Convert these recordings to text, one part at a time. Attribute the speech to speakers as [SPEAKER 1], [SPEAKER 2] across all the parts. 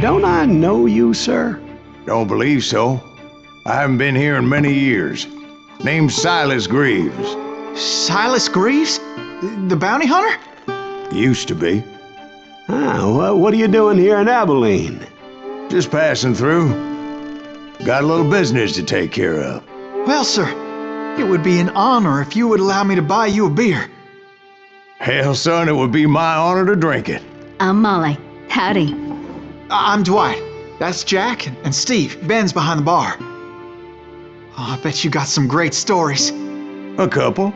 [SPEAKER 1] Don't I know you, sir?
[SPEAKER 2] Don't believe so. I haven't been here in many years. Name's Silas Greaves.
[SPEAKER 3] Silas Greaves? The bounty hunter?
[SPEAKER 2] Used to be.
[SPEAKER 1] Well, what are you doing here in Abilene?
[SPEAKER 2] Just passing through. Got a little business to take care of.
[SPEAKER 3] Well, sir, it would be an honor if you would allow me to buy you a beer.
[SPEAKER 2] Hell, son, it would be my honor to drink it.
[SPEAKER 4] I'm Molly. Howdy.
[SPEAKER 3] I'm Dwight. That's Jack and Steve. Ben's behind the bar. Oh, I bet you got some great stories.
[SPEAKER 2] A couple.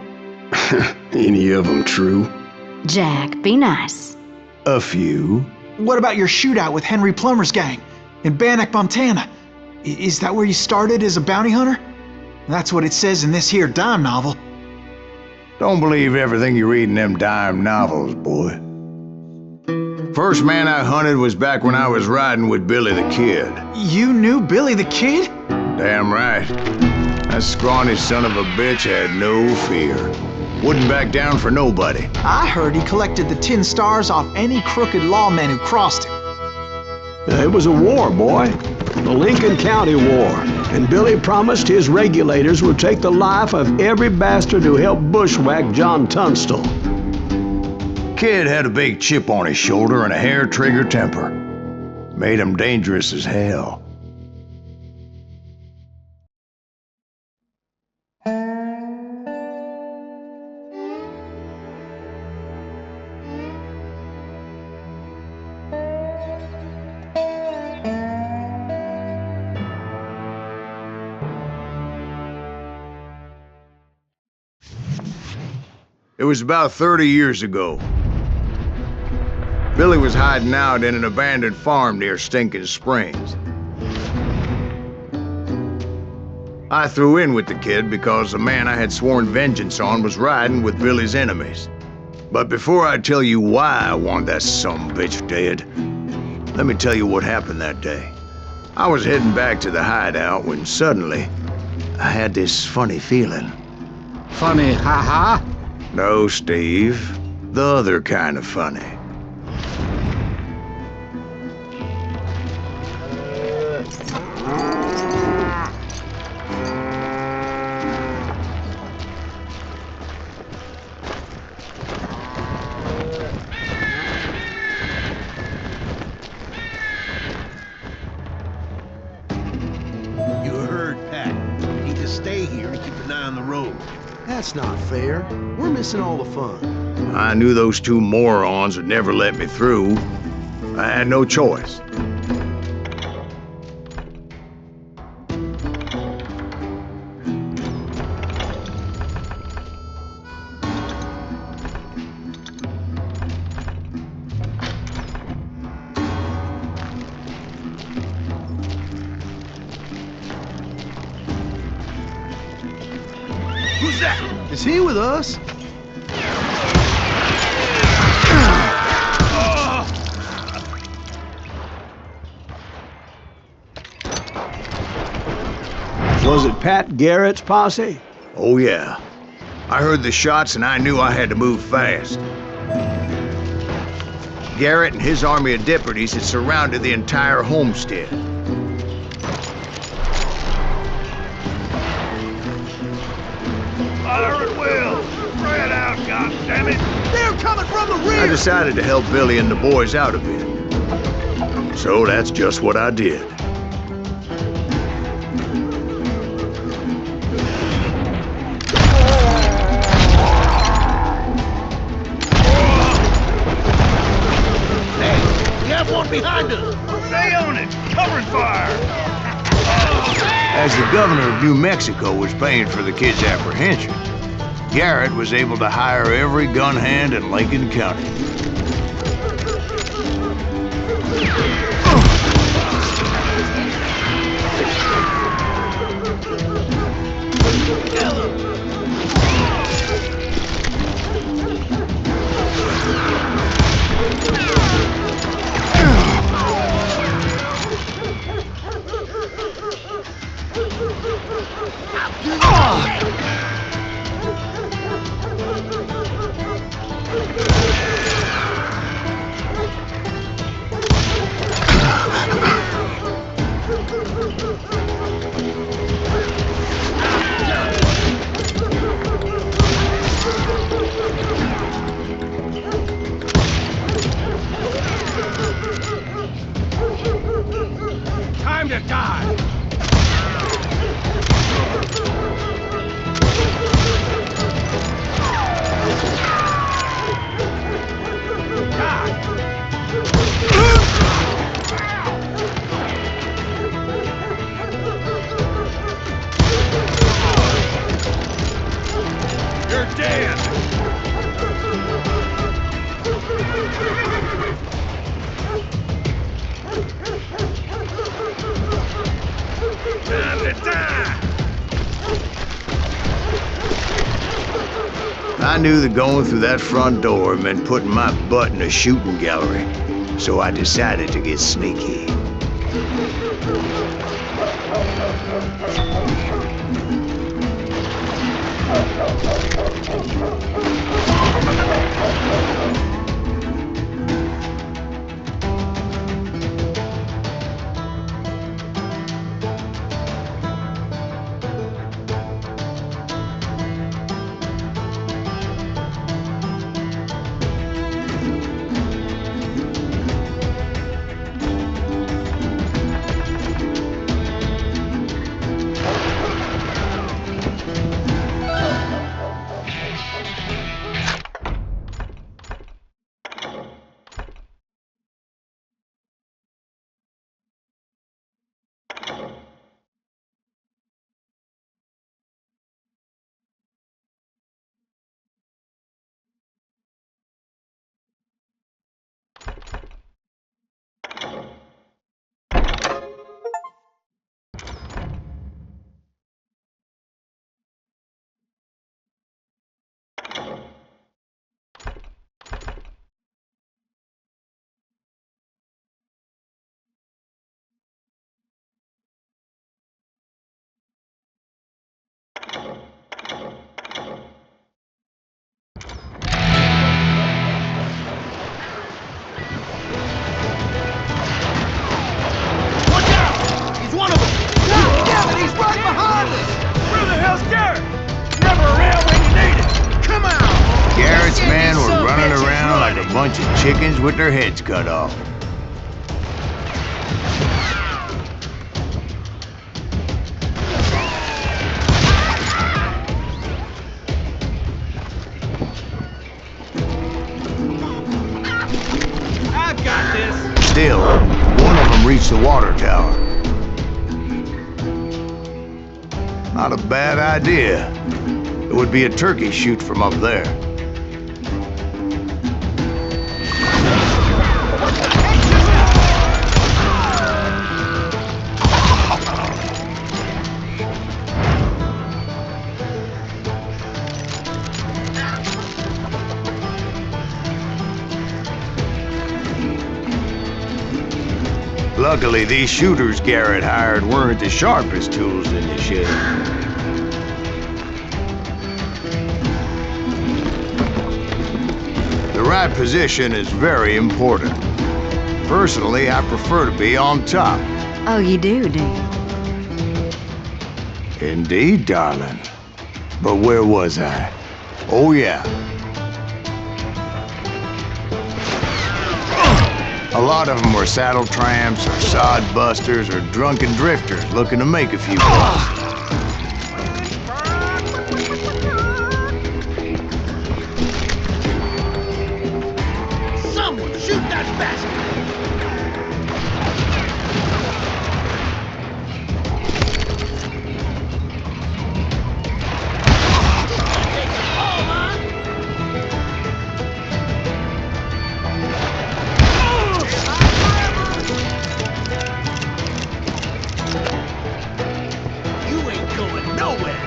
[SPEAKER 1] Any of them true?
[SPEAKER 4] Jack, be nice.
[SPEAKER 2] A few.
[SPEAKER 3] What about your shootout with Henry Plummer's gang in Bannock, Montana? Is that where you started as a bounty hunter? That's what it says in this here dime novel.
[SPEAKER 2] Don't believe everything you read in them dime novels, boy. First man I hunted was back when I was riding with Billy the Kid.
[SPEAKER 3] You knew Billy the Kid?
[SPEAKER 2] Damn right. That scrawny son of a bitch had no fear. Wouldn't back down for nobody.
[SPEAKER 3] I heard he collected the 10 stars off any crooked lawman who crossed him.
[SPEAKER 1] It was a war, boy. The Lincoln County War. And Billy promised his regulators would take the life of every bastard who helped bushwhack John Tunstall.
[SPEAKER 2] Kid had a big chip on his shoulder and a hair-trigger temper. Made him dangerous as hell. It was about 30 years ago. Billy was hiding out in an abandoned farm near Stinking Springs. I threw in with the kid because the man I had sworn vengeance on was riding with Billy's enemies. But before I tell you why I want that sumbitch dead, let me tell you what happened that day. I was heading back to the hideout when suddenly I had this funny feeling.
[SPEAKER 5] Funny, ha-ha?
[SPEAKER 2] No, Steve. The other kind of funny.
[SPEAKER 6] You heard Pat. You need to stay here and keep an eye on the road.
[SPEAKER 7] That's not fair. We're missing all the fun.
[SPEAKER 2] I knew those two morons would never let me through. I had no choice.
[SPEAKER 6] Who's that?
[SPEAKER 7] Is he with us?
[SPEAKER 1] Was it Pat Garrett's posse?
[SPEAKER 2] Oh yeah. I heard the shots and I knew I had to move fast. Garrett and his army of deputies had surrounded the entire homestead.
[SPEAKER 6] Fire at will! Spread out, goddammit!
[SPEAKER 7] They're coming from the rear!
[SPEAKER 2] I decided to help Billy and the boys out a bit. So that's just what I did.
[SPEAKER 6] Hey, we have one behind us! Stay on it! Covering fire!
[SPEAKER 2] As the governor of New Mexico was paying for the kid's apprehension, Garrett was able to hire every gun hand in Lincoln County.
[SPEAKER 6] to die! You're dead! Time to die!
[SPEAKER 2] I knew that going through that front door meant putting my butt in a shooting gallery, so I decided to get sneaky.
[SPEAKER 6] Watch out! He's one of them! Damn it, he's right behind us! Where the hell's Garrett? Never around when you need it! Come on!
[SPEAKER 2] Garrett's
[SPEAKER 6] Let's get
[SPEAKER 2] men
[SPEAKER 6] these
[SPEAKER 2] were
[SPEAKER 6] son of
[SPEAKER 2] running
[SPEAKER 6] bitches
[SPEAKER 2] around like a
[SPEAKER 6] running.
[SPEAKER 2] bunch of chickens with their heads cut off.
[SPEAKER 6] I've got this!
[SPEAKER 2] Still, one of them reached the water tower. Not a bad idea. It would be a turkey shoot from up there. Luckily, these shooters Garrett hired weren't the sharpest tools in the shed. The right position is very important. Personally, I prefer to be on top.
[SPEAKER 4] Oh, you do, do you?
[SPEAKER 2] Indeed, darling. But where was I? Oh, yeah. A lot of them were saddle tramps or sod busters or drunken drifters looking to make a few bucks.
[SPEAKER 6] Someone shoot that bastard! You ain't going nowhere!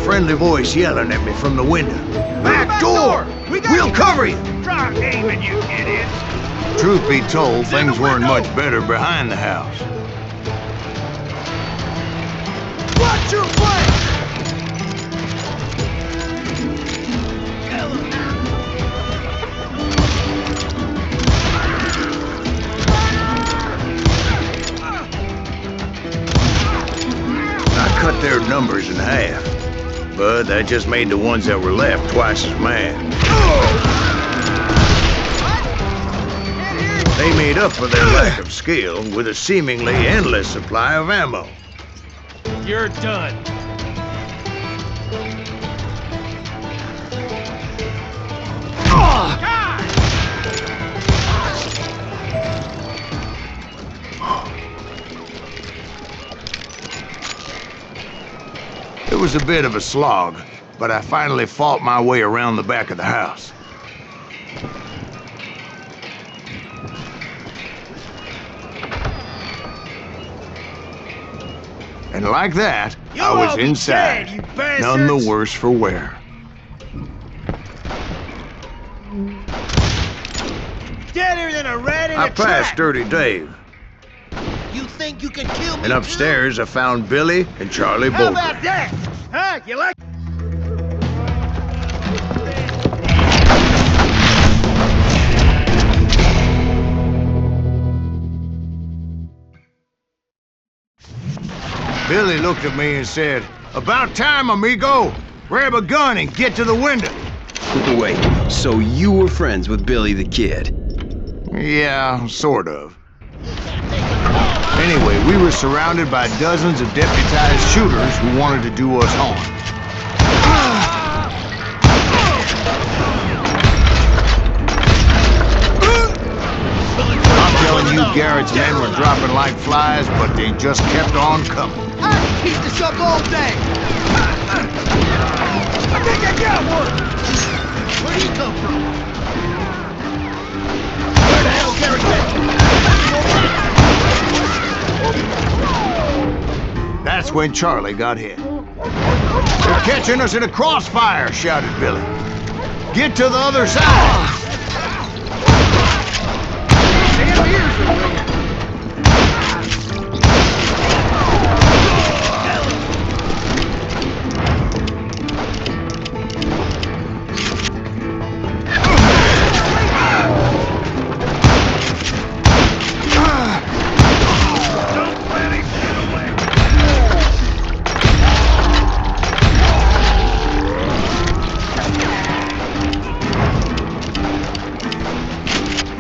[SPEAKER 2] friendly voice yelling at me from the window.
[SPEAKER 6] Back door!
[SPEAKER 2] We'll cover you!
[SPEAKER 6] Try aiming, you idiots!
[SPEAKER 2] Truth be told, things weren't much better behind the house.
[SPEAKER 6] Watch your flank!
[SPEAKER 2] I cut their numbers in half, but that just made the ones that were left twice as mad. They made up for their lack of skill with a seemingly endless supply of ammo.
[SPEAKER 6] You're done.
[SPEAKER 2] It was a bit of a slog, but I finally fought my way around the back of the house. And like that, I was inside, none the worse for wear.
[SPEAKER 6] Deader than a rat in
[SPEAKER 2] I
[SPEAKER 6] a trap.
[SPEAKER 2] passed Dirty Dave,
[SPEAKER 6] You think you can kill me?
[SPEAKER 2] and upstairs I found Billy and Charlie
[SPEAKER 6] How
[SPEAKER 2] Bolger.
[SPEAKER 6] about that? Huh? You like?
[SPEAKER 2] Billy looked at me and said, "About time, amigo. Grab a gun and get to the window."
[SPEAKER 8] Wait, so you were friends with Billy the Kid?
[SPEAKER 2] Yeah, sort of. Anyway, we were surrounded by dozens of deputized shooters who wanted to do us harm. I'm telling you, Garrett's men were dropping like flies, but they just kept on coming.
[SPEAKER 6] I can keep this up all day. I think I got one. Where'd he come from? Where the hell's Garrett been?
[SPEAKER 2] That's when Charlie got hit. "They're catching us in a crossfire," shouted Billy. "Get to the other side!"
[SPEAKER 6] Damn ears are ringing.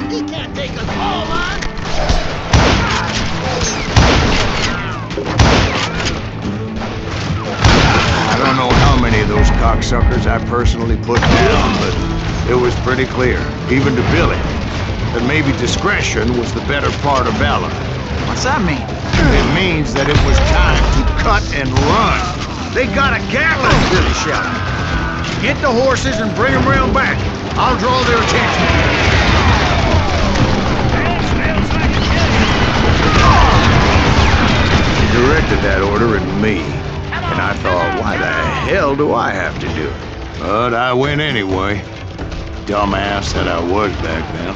[SPEAKER 6] He can't take us all on.
[SPEAKER 2] I don't know how many of those cocksuckers I personally put down, but it was pretty clear, even to Billy, that maybe discretion was the better part of valor.
[SPEAKER 3] What's that mean?
[SPEAKER 2] It means that it was time to cut and run. "They got a Gatling!" Billy shouted. "Get the horses and bring them round back. I'll draw their attention." He directed that order at me, and I thought, why the hell do I have to do it? But I went anyway. Dumbass that I was back then.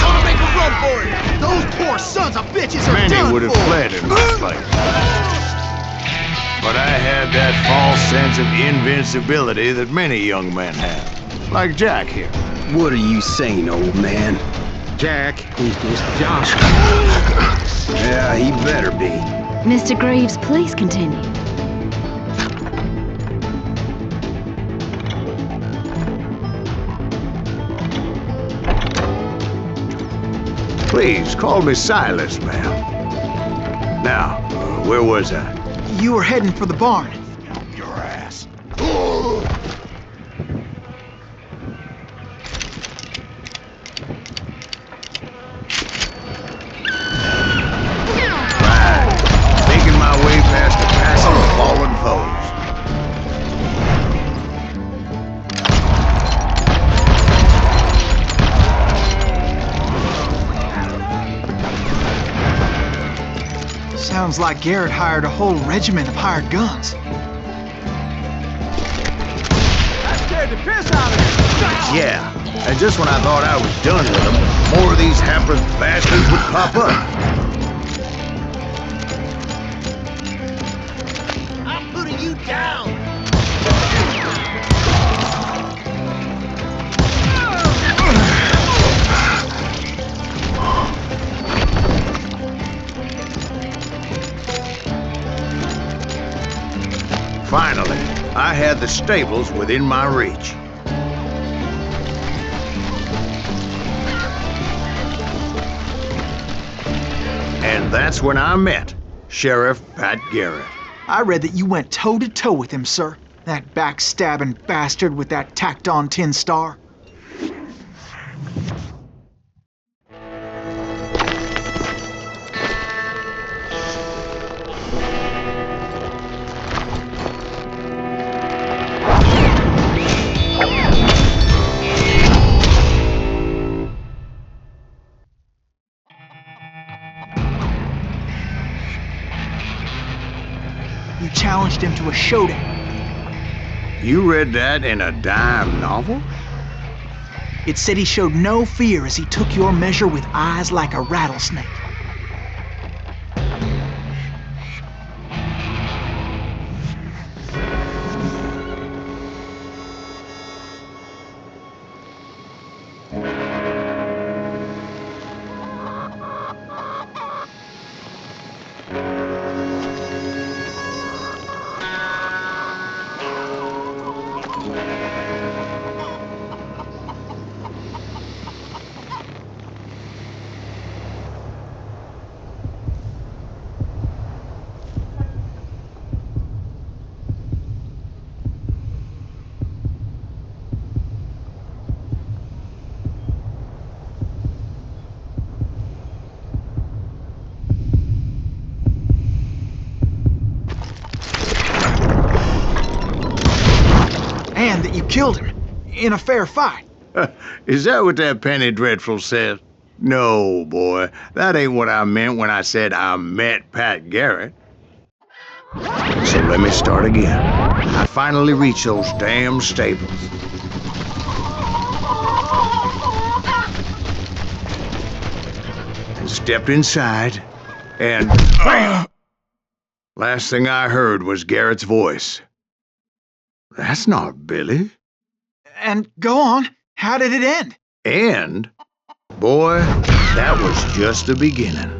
[SPEAKER 6] Gonna make a run for it. Those poor sons of bitches are
[SPEAKER 2] Many
[SPEAKER 6] done
[SPEAKER 2] would have
[SPEAKER 6] for.
[SPEAKER 2] fled in my place. But I had that false sense of invincibility that many young men have. Like Jack here.
[SPEAKER 8] What are you saying, old man?
[SPEAKER 5] Jack, it's Josh.
[SPEAKER 8] Yeah, he better be.
[SPEAKER 4] Mr. Graves, please continue.
[SPEAKER 2] Please, call me Silas, ma'am. Now, where was I?
[SPEAKER 3] You were heading for the barn.
[SPEAKER 2] Your ass. Making my way past a passel of fallen foes.
[SPEAKER 3] Sounds like Garrett hired a whole regiment of hired guns.
[SPEAKER 6] That scared the piss out of me.
[SPEAKER 2] Yeah, and just when I thought I was done with them, more of these hapless bastards would pop up.
[SPEAKER 6] I'm putting you down.
[SPEAKER 2] Finally, I had the stables within my reach. And that's when I met Sheriff Pat Garrett.
[SPEAKER 3] I read that you went toe-to-toe with him, sir. That backstabbing bastard with that tacked-on tin star. You challenged him to a showdown.
[SPEAKER 2] You read that in a dime novel?
[SPEAKER 3] It said he showed no fear as he took your measure with eyes like a rattlesnake. And that you killed him in a fair fight.
[SPEAKER 2] Is that what that Penny Dreadful says? No, boy. That ain't what I meant when I said I met Pat Garrett. So let me start again. I finally reached those damn stables. And stepped inside, and last thing I heard was Garrett's voice. That's not Billy.
[SPEAKER 3] And go on, how did it end?
[SPEAKER 2] And, boy, that was just the beginning.